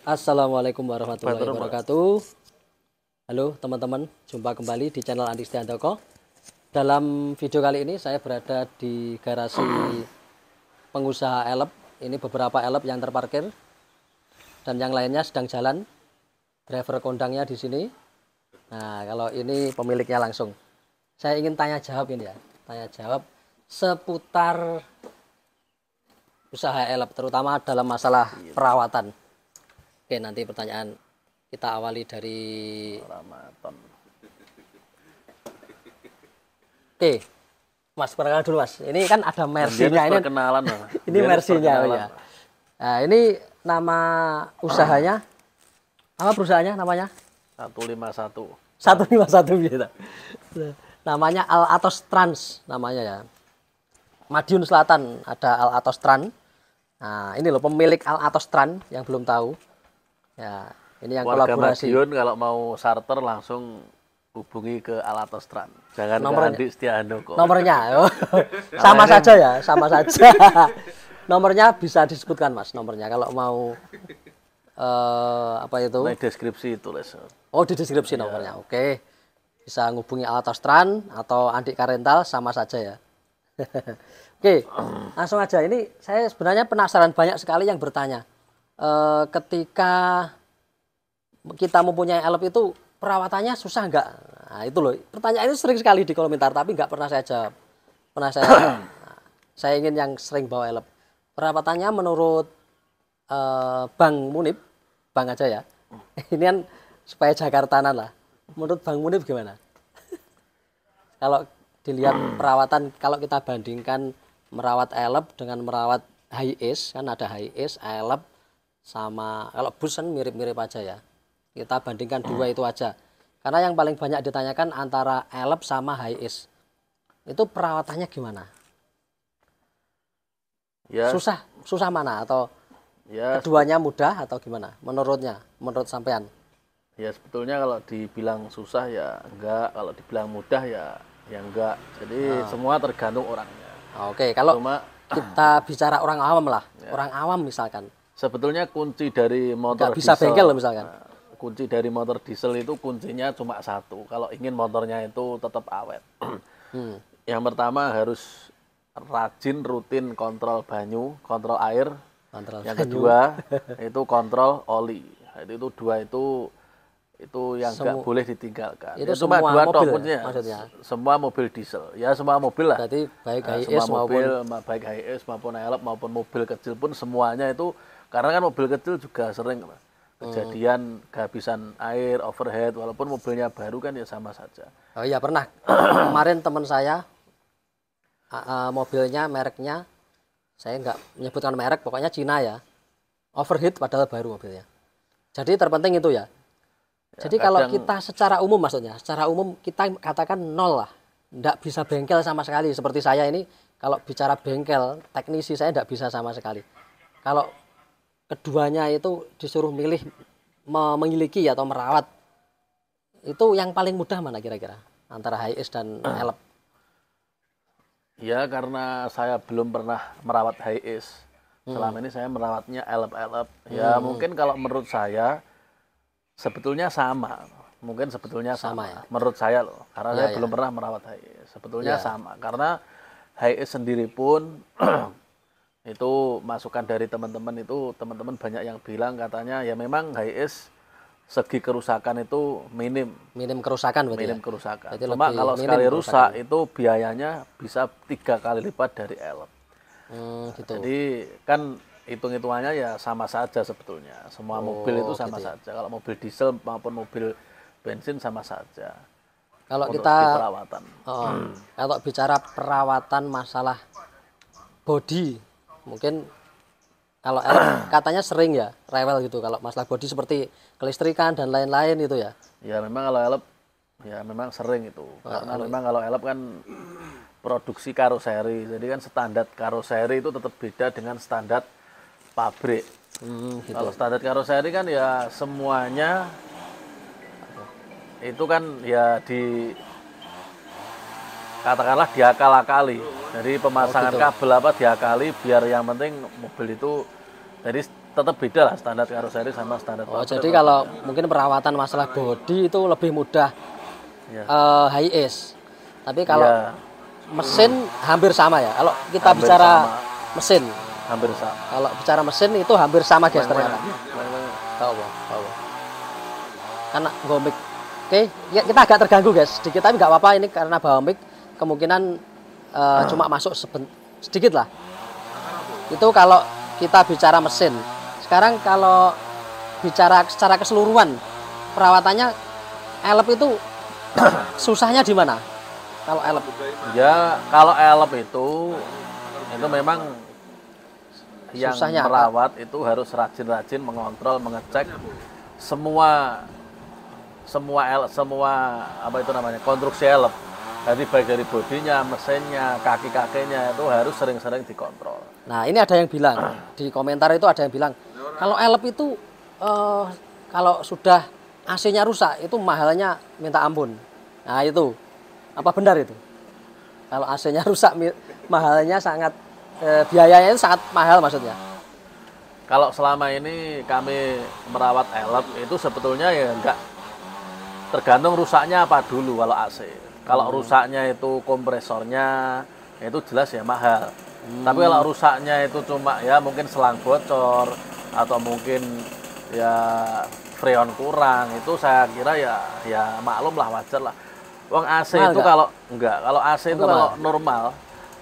Assalamualaikum warahmatullahi wabarakatuh. Halo teman-teman, jumpa kembali di channel Andi Setiantoko. Dalam video kali ini saya berada di garasi pengusaha elep. Ini beberapa elep yang terparkir dan yang lainnya sedang jalan. Driver kondangnya di sini. Nah, kalau ini pemiliknya langsung. Saya ingin tanya jawab ini ya, tanya jawab seputar usaha elep, terutama dalam masalah perawatan. Oke, nanti pertanyaan kita awali dari Ramadan. Oke, Mas, perkenalan dulu Mas. Ini kan ada Mercy-nya ini. Perkenalan. Ini Mercy-nya ya. Nah, ini nama usahanya apa, perusahaannya namanya? 151. 151 gitu. Namanya Al Atos Trans namanya ya. Madiun Selatan ada Al Atos Trans. Nah, ini loh pemilik Al Atos Trans yang belum tahu. Ya, ini yang Warga kolaborasi. Madiun kalau mau charter langsung hubungi ke Al Atos Trans. Jangan Nomornya. ke Andi Setiahandoko. Nomornya, sama saja ya, sama saja. Nomornya bisa disebutkan Mas, nomornya kalau mau apa itu? Nah, deskripsi tulis. Oh, di deskripsi nomornya. Oke. Bisa ngubungi Al Atos Trans atau Andik Karental, sama saja ya. Oke, langsung aja. Ini saya sebenarnya penasaran, banyak sekali yang bertanya. Ketika kita mempunyai elep itu perawatannya susah nggak? Nah, itu loh. Pertanyaan itu sering sekali di komentar, tapi nggak pernah saya jawab. Pernah saya ingin yang sering bawa elep. Perawatannya menurut Bang Munib, Bang aja ya. Ini kan supaya Jakartanan lah. Menurut Bang Munib gimana? Kalau dilihat perawatan, kalau kita bandingkan merawat elep dengan merawat high ace, kan ada high ace, elep, sama kalau bus kan mirip-mirip aja ya. Kita bandingkan dua itu aja. Karena yang paling banyak ditanyakan antara elep sama high ace. Itu perawatannya gimana? Ya, Susah mana, atau ya, keduanya mudah atau gimana? Menurut sampean? ya sebetulnya kalau dibilang susah ya enggak, kalau dibilang mudah ya enggak. Jadi semua tergantung orangnya. Oke, kalau Cuma kita bicara orang awam lah, orang awam misalkan. sebetulnya kunci dari motor Nggak bisa diesel, bengkel loh misalkan. kunci dari motor diesel itu kuncinya cuma satu. Kalau ingin motornya itu tetap awet. Yang pertama harus rajin rutin kontrol banyu, kontrol air. Kontrol Yang banyu. kedua itu kontrol oli. Itu dua itu yang nggak boleh ditinggalkan. Itu Ya, cuma semua dua mobil tok ya, kuncinya. maksudnya? Semua mobil diesel. Ya semua mobil lah. Berarti baik Nah, high semua ace maupun mobil, baik high ace maupun elep maupun mobil kecil pun semuanya itu, karena kan mobil kecil juga sering kejadian kehabisan air, overhead, walaupun mobilnya baru kan ya sama saja. oh iya pernah. Kemarin teman saya mobilnya, mereknya saya nggak menyebutkan merek, pokoknya Cina ya. Overheat padahal baru mobilnya. Jadi terpenting itu ya. Jadi kalau kita secara umum, maksudnya secara umum kita katakan nol lah, nggak bisa bengkel sama sekali. Seperti saya ini, kalau bicara bengkel teknisi saya nggak bisa sama sekali. Kalau keduanya itu disuruh milih memiliki atau merawat, itu yang paling mudah mana kira-kira antara high ace dan elep? Ya karena saya belum pernah merawat high ace. Selama ini saya merawatnya elep-elep. Ya mungkin kalau menurut saya sebetulnya sama. Mungkin sebetulnya sama ya? Menurut saya loh. Karena saya belum pernah merawat high ace. Sebetulnya sama. Karena high ace sendiri pun itu masukan dari teman-teman, itu teman-teman banyak yang bilang katanya ya memang high ace segi kerusakan itu minim Kerusakan berarti minim ya? kerusakan. Berarti Cuma lebih kalau minim sekali kerusakan. rusak itu biayanya bisa 3 kali lipat dari elep. Gitu. Jadi kan hitung-hitungannya ya sama saja sebetulnya. Semua mobil itu sama gitu ya. saja. Kalau mobil diesel maupun mobil bensin sama saja. Kalau Untuk kita segi perawatan. kalau bicara perawatan masalah body, mungkin kalau elep katanya sering ya rewel gitu kalau masalah body seperti kelistrikan dan lain-lain itu ya. Ya memang kalau elep ya memang sering itu. Karena memang kalau elep kan produksi karoseri. Jadi kan standar karoseri itu tetap beda dengan standar pabrik. Gitu. Kalau standar karoseri kan ya semuanya itu kan ya katakanlah diakal-akali. Jadi pemasangan kabel apa diakali biar yang penting mobil itu jadi tetap beda lah standar karoseri sama standar Oh, pabrik. jadi kalau mungkin perawatan masalah bodi itu lebih mudah Ya. HIS. Tapi kalau Ya, mesin hampir sama ya. Kalau kita Hampir bicara sama. mesin, hampir sama. kalau bicara mesin itu hampir sama guys ternyata. Tahu, tahu. Karena Bawamik. Oke, ya kita agak terganggu guys. Sedikit tapi nggak apa-apa ini karena Bawamik kemungkinan cuma masuk sedikit lah. Itu kalau kita bicara mesin. Sekarang kalau bicara secara keseluruhan perawatannya elep itu susahnya di mana? Kalau elep Ya, kalau elep itu memang yang Susahnya apa? merawat itu harus rajin-rajin mengontrol, mengecek semua apa itu namanya konstruksi elep. Jadi baik dari bodinya, mesinnya, kaki-kakinya itu harus sering-sering dikontrol. Nah, ini ada yang bilang di komentar itu ada yang bilang kalau elep itu kalau sudah AC-nya rusak itu mahalnya minta ampun. Nah, itu apa benar itu? Kalau AC-nya rusak mahalnya sangat biayanya itu sangat mahal maksudnya. Kalau selama ini kami merawat elep itu sebetulnya ya enggak tergantung rusaknya apa dulu kalau AC. Kalau rusaknya itu kompresornya itu jelas ya mahal. Tapi kalau rusaknya itu cuma ya mungkin selang bocor atau mungkin ya freon kurang itu saya kira ya maklum lah, wajar lah. Wong AC Mahal itu nggak? kalau AC itu Enggak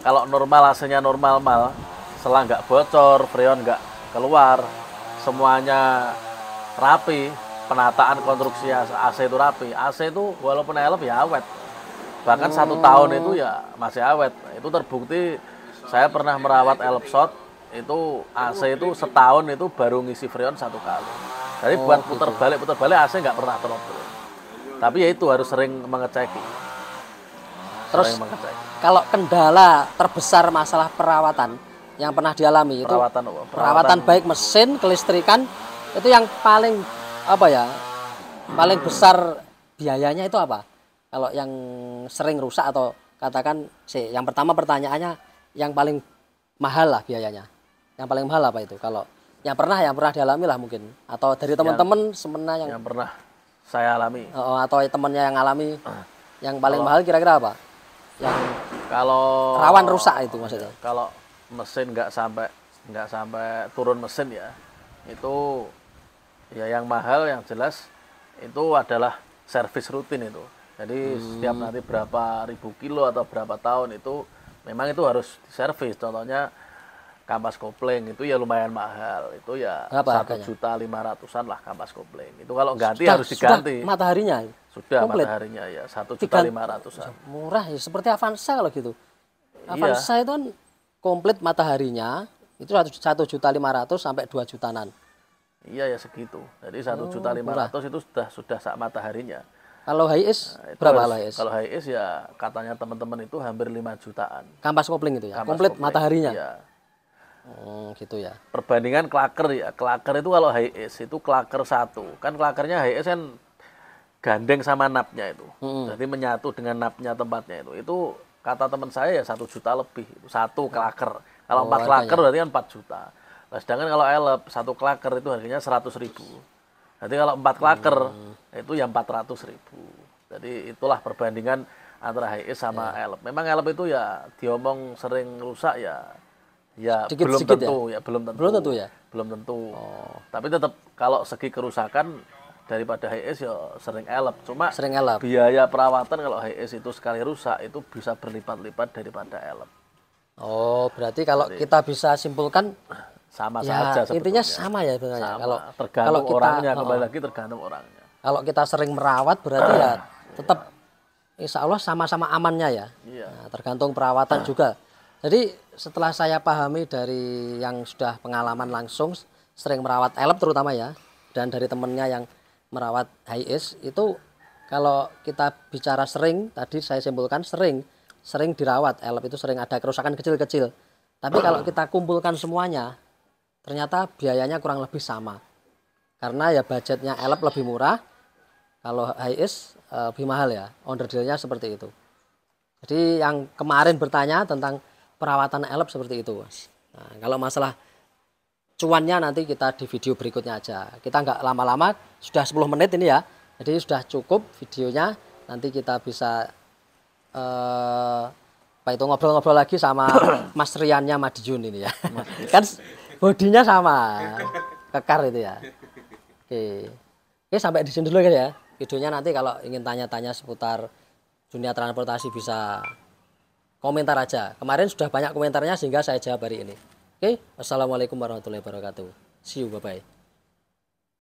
kalau normal AC-nya normal selang nggak bocor, freon nggak keluar, semuanya rapi, penataan konstruksi AC itu rapi. AC itu walaupun elep ya awet. Bahkan 1 tahun itu ya masih awet. Itu terbukti saya pernah merawat elep shot itu AC itu setahun itu baru ngisi freon 1 kali. Jadi buat putar balik AC nggak pernah trouble. Tapi ya itu harus sering mengeceki. Terus kalau kendala terbesar masalah perawatan yang pernah dialami itu perawatan baik mesin, kelistrikan itu yang paling apa ya? Paling besar biayanya itu apa? Kalau yang sering rusak atau katakan yang pertama pertanyaannya yang paling mahal lah biayanya. Yang paling mahal apa itu? Kalau yang pernah dialami lah mungkin atau dari teman-teman semena yang pernah saya alami atau temannya yang alami yang paling mahal kira-kira apa? Yang kalau rawan rusak itu maksudnya. Kalau mesin nggak sampai turun mesin ya itu ya yang mahal yang jelas itu adalah servis rutin itu. Jadi setiap nanti berapa ribu kilo atau berapa tahun itu memang itu harus diservis. Contohnya kampas kopling itu ya lumayan mahal. Itu ya 1.500.000-an lah kampas kopling. Itu kalau ganti harus diganti. Sudah mataharinya? Sudah komplit. Mataharinya ya 1.500.000-an. Murah ya seperti Avanza kalau gitu. Avanza itu kan komplit mataharinya itu 1.500.000 sampai 2 jutaan. Iya ya segitu. Jadi 1.500.000 itu sudah sak mataharinya. Kalau HIS berapa HIS? Kalau HIS ya katanya teman-teman itu hampir 5 jutaan. Kampas kopling itu ya. Komplit mataharinya. Iya. Gitu ya. Perbandingan klaker ya. Klaker itu kalau HIS itu klaker 1. Kan klakernya HIS kan gandeng sama napnya itu. Jadi menyatu dengan napnya tempatnya itu. Itu kata teman saya ya 1 juta lebih. Itu 1 klaker. Kalau 4 klaker berarti kan 4 juta. Nah, sedangkan kalau elep 1 klaker itu harganya 100.000. Jadi kalau 4 klaker itu ya 400.000. Jadi itulah perbandingan antara HIS sama elep. Memang elep itu ya diomong sering rusak ya belum tentu ya. Belum tentu. Tapi tetap kalau segi kerusakan daripada HIS ya sering elep. Cuma biaya perawatan kalau HIS itu sekali rusak itu bisa berlipat-lipat daripada elep. Oh, berarti kalau kita bisa simpulkan sama saja sebetulnya. Intinya sama ya sebenarnya. Kalau kita, orangnya kembali lagi tergantung orangnya. Kalau kita sering merawat berarti ya tetap insya Allah sama-sama amannya ya. Iya. Nah, tergantung perawatan juga. Jadi setelah saya pahami dari yang sudah pengalaman langsung sering merawat elep terutama ya, dan dari temennya yang merawat HIS itu kalau kita bicara sering tadi saya simpulkan sering dirawat elep itu sering ada kerusakan kecil-kecil. Tapi kalau kita kumpulkan semuanya ternyata biayanya kurang lebih sama. Karena ya budgetnya elep lebih murah, kalau HIS lebih mahal ya. Onderdilnya seperti itu. Jadi yang kemarin bertanya tentang perawatan elep seperti itu, Mas. Nah, kalau masalah cuannya nanti kita di video berikutnya aja. Kita nggak lama-lama, sudah 10 menit ini ya. Jadi sudah cukup videonya. Nanti kita bisa apa itu ngobrol-ngobrol lagi sama Mas Riannya Madiun ini ya. Kan bodinya sama, kekar itu ya. Oke, sampai di sini dulu kan ya. Videonya nanti kalau ingin tanya-tanya seputar dunia transportasi bisa komentar aja. Kemarin sudah banyak komentarnya sehingga saya jawab hari ini. Oke, wassalamualaikum warahmatullahi wabarakatuh. See you, bye-bye.